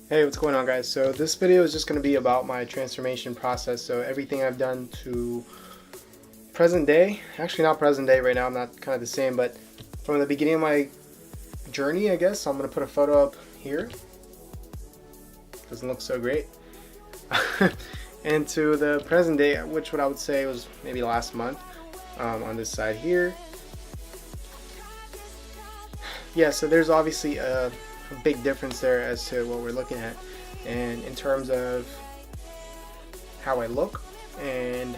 Hey, what's going on, guys? So this video is just going to be about my transformation process. So everything I've done to present day, actually not present day right now, I'm not kind of the same, but from the beginning of my journey, I guess. I'm going to put a photo up here. Doesn't look so great. And to the present day, which what I would say was maybe last month, on this side here. Yeah, so there's obviously a big difference there as to what we're looking at, and in terms of how I look and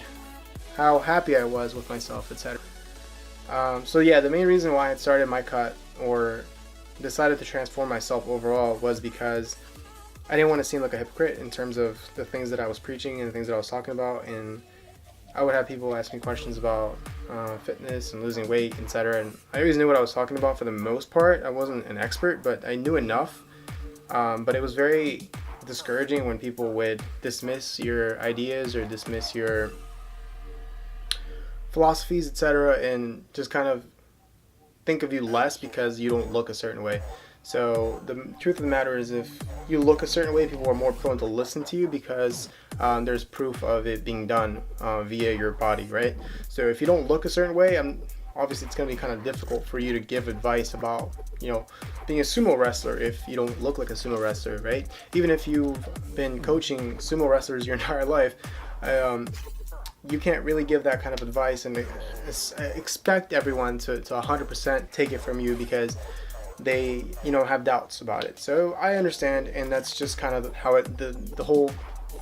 how happy I was with myself, etc. So yeah, the main reason why I started my cut or decided to transform myself overall was because I didn't want to seem like a hypocrite in terms of the things that I was preaching and the things that I was talking about. And I would have people ask me questions about fitness and losing weight, etc. And I always knew what I was talking about for the most part. I wasn't an expert, but I knew enough. But it was very discouraging when people would dismiss your ideas or dismiss your philosophies, etc., and just kind of think of you less because you don't look a certain way. So the truth of the matter is, if you look a certain way, people are more prone to listen to you because there's proof of it being done via your body, right? So if you don't look a certain way, obviously it's going to be kind of difficult for you to give advice about, being a sumo wrestler if you don't look like a sumo wrestler, right? Even if you've been coaching sumo wrestlers your entire life, you can't really give that kind of advice and expect everyone to 100% take it from you because they have doubts about it. So I understand, and that's just kind of how the whole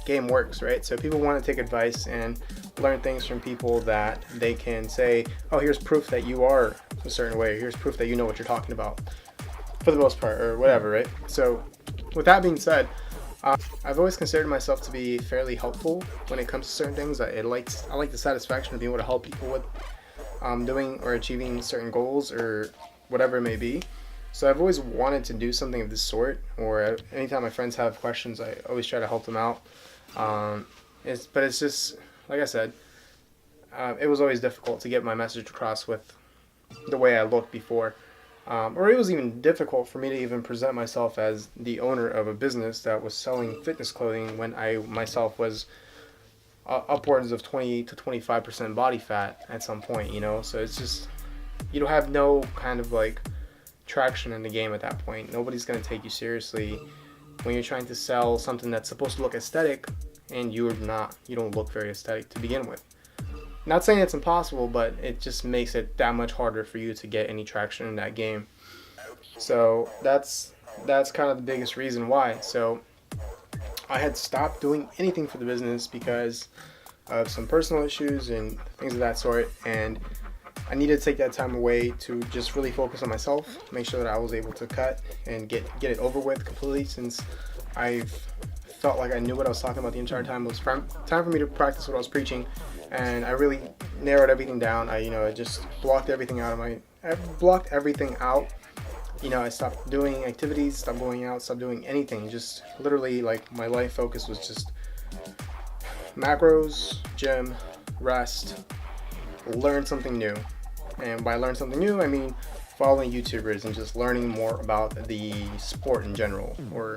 game works, right? So people want to take advice and learn things from people that they can say, oh, here's proof that you are a certain way, here's proof that you know what you're talking about, for the most part, or whatever, right? So with that being said, I've always considered myself to be fairly helpful when it comes to certain things. I like the satisfaction of being able to help people with doing or achieving certain goals or whatever it may be. So I've always wanted to do something of this sort, or anytime my friends have questions, I always try to help them out. But it's just, like I said, it was always difficult to get my message across with the way I looked before. Or it was even difficult for me to even present myself as the owner of a business that was selling fitness clothing when I myself was upwards of 20 to 25% body fat at some point, So it's just, you don't have no kind of like traction in the game at that point. Nobody's going to take you seriously when you're trying to sell something that's supposed to look aesthetic and you don't look very aesthetic to begin with. Not saying it's impossible, but it just makes it that much harder for you to get any traction in that game. So that's kind of the biggest reason why. So I had stopped doing anything for the business because of some personal issues and things of that sort, and I needed to take that time away to just really focus on myself, make sure that I was able to cut and get it over with completely, since I've felt like I knew what I was talking about the entire time. It was time for me to practice what I was preaching, and I really narrowed everything down. I just blocked everything out. I stopped doing activities, stopped going out, stopped doing anything. Just literally, like, my life focus was just macros, gym, rest, learn something new. And by learn something new, I mean following YouTubers and just learning more about the sport in general, or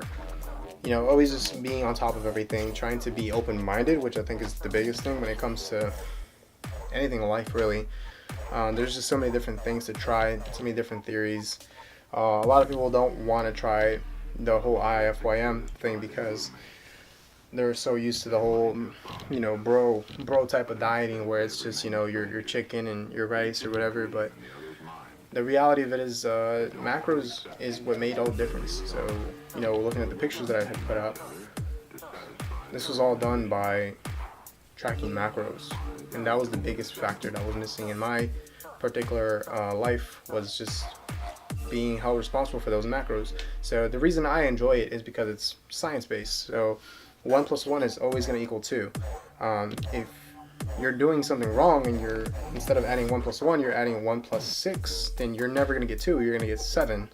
always just being on top of everything, trying to be open-minded, which I think is the biggest thing when it comes to anything in life, really. There's just so many different things to try, so many different theories. A lot of people don't want to try the whole IIFYM thing because they're so used to the whole, bro type of dieting where it's just, your chicken and your rice or whatever. But the reality of it is, macros is what made all the difference. So, looking at the pictures that I had put up, this was all done by tracking macros. And that was the biggest factor that was missing in my particular life, was just being held responsible for those macros. So the reason I enjoy it is because it's science-based. So 1 plus 1 is always going to equal 2. If you're doing something wrong and you're, instead of adding 1 plus 1, you're adding 1 plus 6, then you're never going to get 2, you're going to get 7.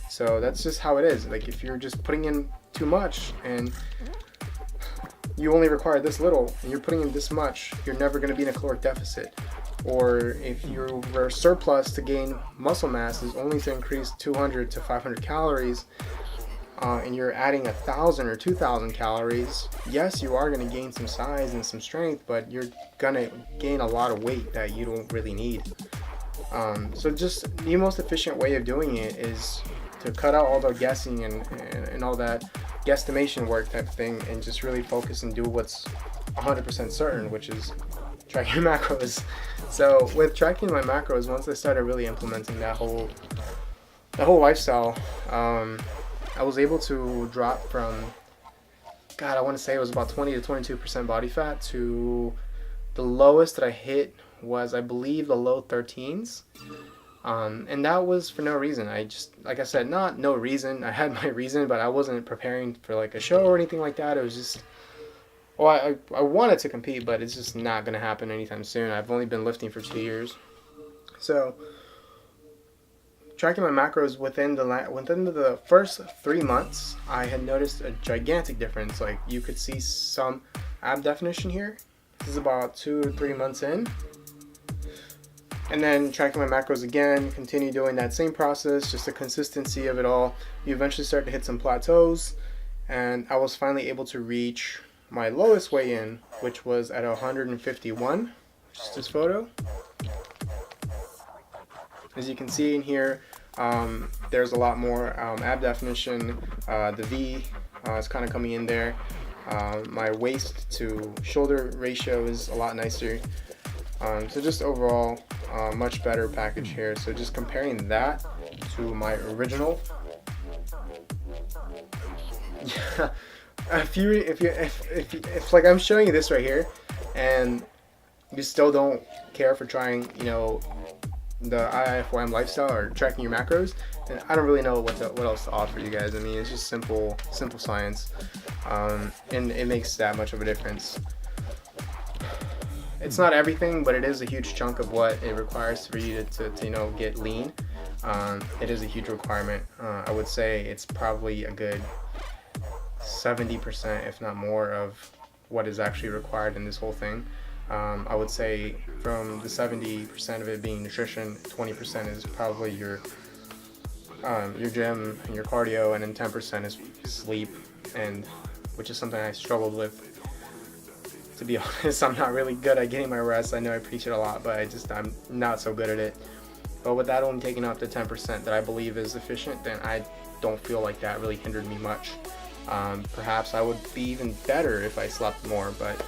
So that's just how it is. Like, if you're just putting in too much and you only require this little and you're putting in this much, you're never going to be in a caloric deficit. Or if your surplus to gain muscle mass is only to increase 200 to 500 calories, and you're adding 1,000 or 2,000 calories, yes, you are going to gain some size and some strength, but you're going to gain a lot of weight that you don't really need. So just the most efficient way of doing it is to cut out all the guessing and all that guesstimation work type of thing, and just really focus and do what's 100% certain, which is tracking your macros. So with tracking my macros, once I started really implementing that whole lifestyle, I was able to drop from, God, I want to say it was about 20 to 22% body fat, to the lowest that I hit was, I believe, the low 13s. And that was for no reason. I just, like I said, not no reason. I had my reason, but I wasn't preparing for like a show or anything like that. It was just, well, I wanted to compete, but it's just not going to happen anytime soon. I've only been lifting for 2 years. So tracking my macros within the first 3 months, I had noticed a gigantic difference. Like, you could see some ab definition here. This is about 2 or 3 months in. And then tracking my macros again, continue doing that same process, just the consistency of it all. You eventually start to hit some plateaus, and I was finally able to reach my lowest weigh-in, which was at 151, which is this photo. As you can see in here, there's a lot more ab definition. The V is kind of coming in there. My waist to shoulder ratio is a lot nicer. So just overall, much better package here. So just comparing that to my original. If like I'm showing you this right here, and you still don't care for trying, the IIFYM lifestyle or tracking your macros, and I don't really know what else to offer you guys. I mean, it's just simple science, and it makes that much of a difference. It's not everything, but it is a huge chunk of what it requires for you to get lean. It is a huge requirement. I would say it's probably a good 70%, if not more, of what is actually required in this whole thing. I would say from the 70% of it being nutrition, 20% is probably your gym and your cardio, and then 10% is sleep, and which is something I struggled with. To be honest, I'm not really good at getting my rest. I know I preach it a lot, but I'm not so good at it. But with that only taking up to 10% that I believe is efficient, then I don't feel like that really hindered me much. Perhaps I would be even better if I slept more, but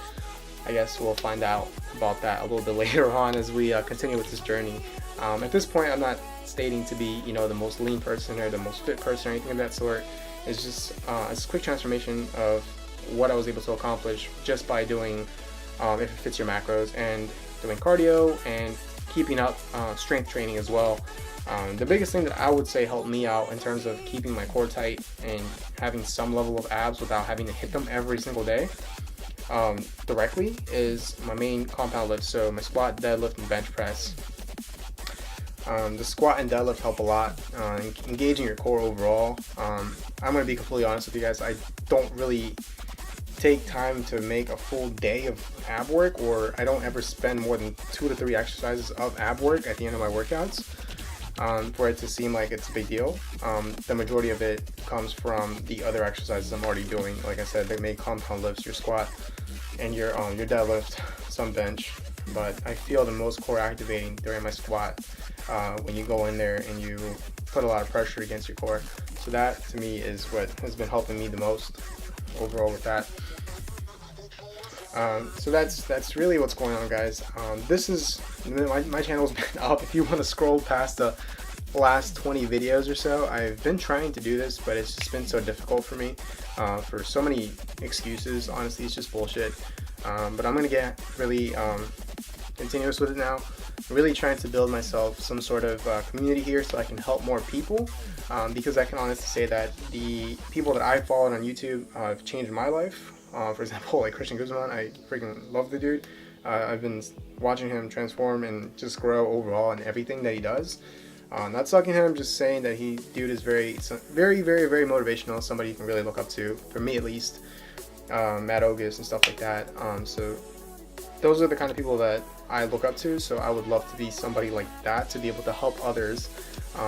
I guess we'll find out about that a little bit later on as we continue with this journey. At this point, I'm not stating to be, the most lean person or the most fit person or anything of that sort. It's just a quick transformation of what I was able to accomplish just by doing, if it fits your macros, and doing cardio and keeping up strength training as well. The biggest thing that I would say helped me out in terms of keeping my core tight and having some level of abs without having to hit them every single day directly is my main compound lift. So my squat, deadlift, and bench press. The squat and deadlift help a lot engaging your core overall. I'm going to be completely honest with you guys. I don't really take time to make a full day of ab work, or I don't ever spend more than 2 to 3 exercises of ab work at the end of my workouts for it to seem like it's a big deal. The majority of it comes from the other exercises I'm already doing. Like I said, they make compound lifts, your squat and your deadlift, some bench, but I feel the most core activating during my squat when you go in there and you put a lot of pressure against your core. So that to me is what has been helping me the most overall with that. So that's really what's going on, guys. This is my channel's been up. If you want to scroll past the last 20 videos or so, I've been trying to do this, but it's just been so difficult for me for so many excuses. Honestly, it's just bullshit. But I'm gonna get really continuous with it now. I'm really trying to build myself some sort of community here so I can help more people, because I can honestly say that the people that I followed on YouTube have changed my life. For example, like Christian Guzman, I freaking love the dude. I've been watching him transform and just grow overall in everything that he does. Not sucking him, just saying that dude is very, very, very, very motivational. Somebody you can really look up to, for me at least. Matt Ogus and stuff like that. So those are the kind of people that I look up to. So I would love to be somebody like that, to be able to help others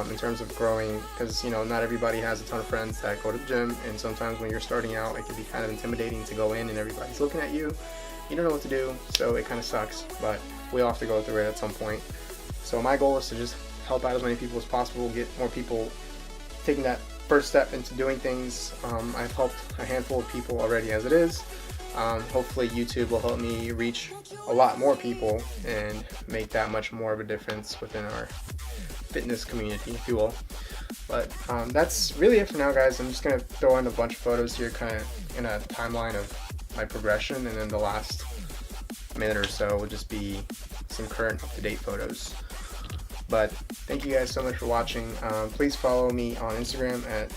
in terms of growing, because not everybody has a ton of friends that go to the gym, and sometimes when you're starting out it can be kind of intimidating to go in and everybody's looking at you. You don't know what to do, so it kind of sucks, but we all have to go through it at some point. So my goal is to just help out as many people as possible, get more people taking that first step into doing things. I've helped a handful of people already as it is. Hopefully YouTube will help me reach a lot more people and make that much more of a difference within our fitness community, if you will. But that's really it for now, guys. I'm just going to throw in a bunch of photos here, kind of in a timeline of my progression, and then the last minute or so will just be some current up-to-date photos. But thank you guys so much for watching. Please follow me on Instagram at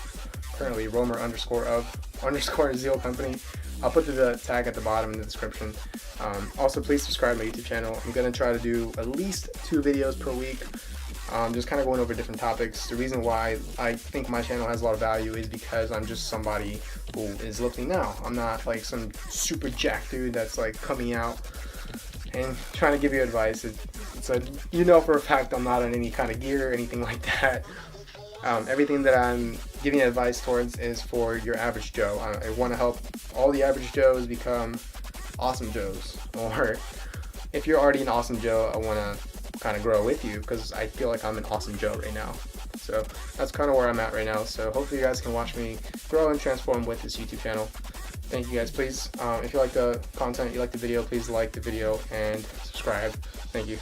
currently Romer_of_Zeal Company. I'll put the tag at the bottom in the description. Also, please subscribe to my YouTube channel. I'm going to try to do at least 2 videos per week, just kind of going over different topics. The reason why I think my channel has a lot of value is because I'm just somebody who is lifting now. I'm not like some super jack dude that's like coming out and trying to give you advice. So for a fact I'm not on any kind of gear or anything like that. Everything that I'm giving advice towards is for your average Joe. I want to help all the average Joes become awesome Joes. Or if you're already an awesome Joe, I want to kind of grow with you, because I feel like I'm an awesome Joe right now. So that's kind of where I'm at right now. So hopefully you guys can watch me grow and transform with this YouTube channel. Thank you guys. Please, if you like the content, you like the video, please like the video and subscribe. Thank you.